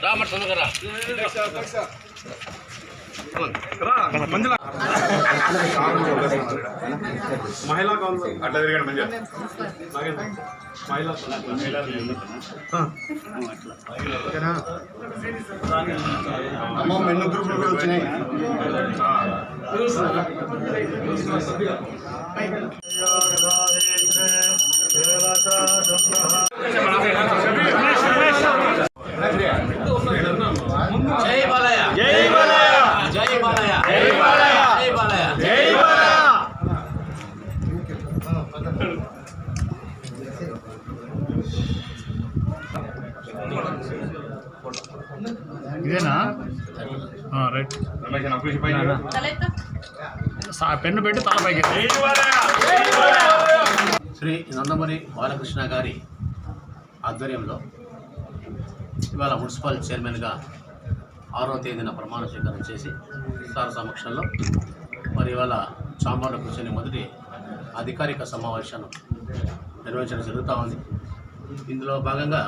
రామర్ తొందరగా మంజుల మహిళా కౌన్సిల్ అట్లా తిరిగాడు మంచిగా మహిళా అమ్మ మెన్ను గ్రూపులు కూడా వచ్చినాయి. జై బాలయ్య జై బాలయ్య జై బాలయ్య జై బాలయ్య జై బాలయ్య జై బాలయ్య. ఇదేనా రైట్ పెన్ను పెట్టి తల పైకి. శ్రీ నందమూరి బాలకృష్ణ గారి ఆధ్వర్యంలో ఇవాళ మున్సిపల్ చైర్మన్గా 6వ తేదీన ప్రమాణ స్వీకారం చేసి సార్ సమక్షంలో మరి ఇవాళ చాంబర్లో కూర్చొని మొదటి అధికారిక సమావేశాన్ని నిర్వహించడం జరుగుతూ ఉంది. ఇందులో భాగంగా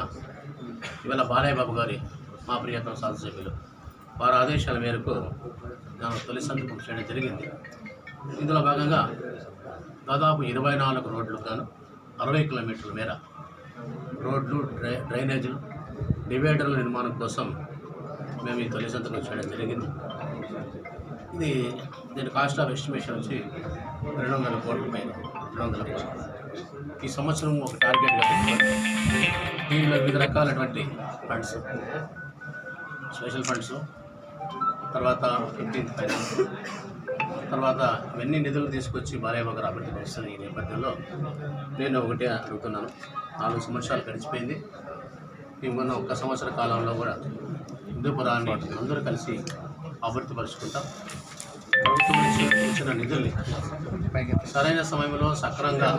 ఇవాళ బాలయ్య బాబు గారి మా ప్రియతమ శాసనసభ్యులు వారి ఆదేశాల మేరకు తొలి సంతకం చేయడం జరిగింది. ఇందులో భాగంగా దాదాపు 24 రోడ్లు గాను 60 కిలోమీటర్ల మేర రోడ్లు, డ్రైనేజీలు, డివైడర్ల నిర్మాణం కోసం మేము ఈ తొలి సంతకం చేయడం జరిగింది. దీని కాస్ట్ ఆఫ్ ఎస్టిమేషన్ వచ్చి 200 కోట్ల పైన 200 కోట్లు. ఈ సంవత్సరం ఒక టార్గెట్గా పెట్టుకొని దీనిలో వివిధ రకాలైనటువంటి ఫండ్స్, స్పెషల్ ఫండ్స్, తర్వాత 15th ఫైనాన్స్, తర్వాత ఇవన్నీ నిధులు తీసుకొచ్చి బాలయ్య గారు అభివృద్ధి చేస్తున్న ఈ నేపథ్యంలో నేను ఒకటే అడుగుతున్నాను. 4 సంవత్సరాలు గడిచిపోయింది. మొన్న 1 సంవత్సర కాలంలో కూడా హిందూపురాన్ని అందరూ కలిసి అభివృద్ధి పరుచుకుంటాం. ప్రభుత్వం నుంచి వచ్చిన నిధుల్ని సరైన సమయంలో సక్రమంగా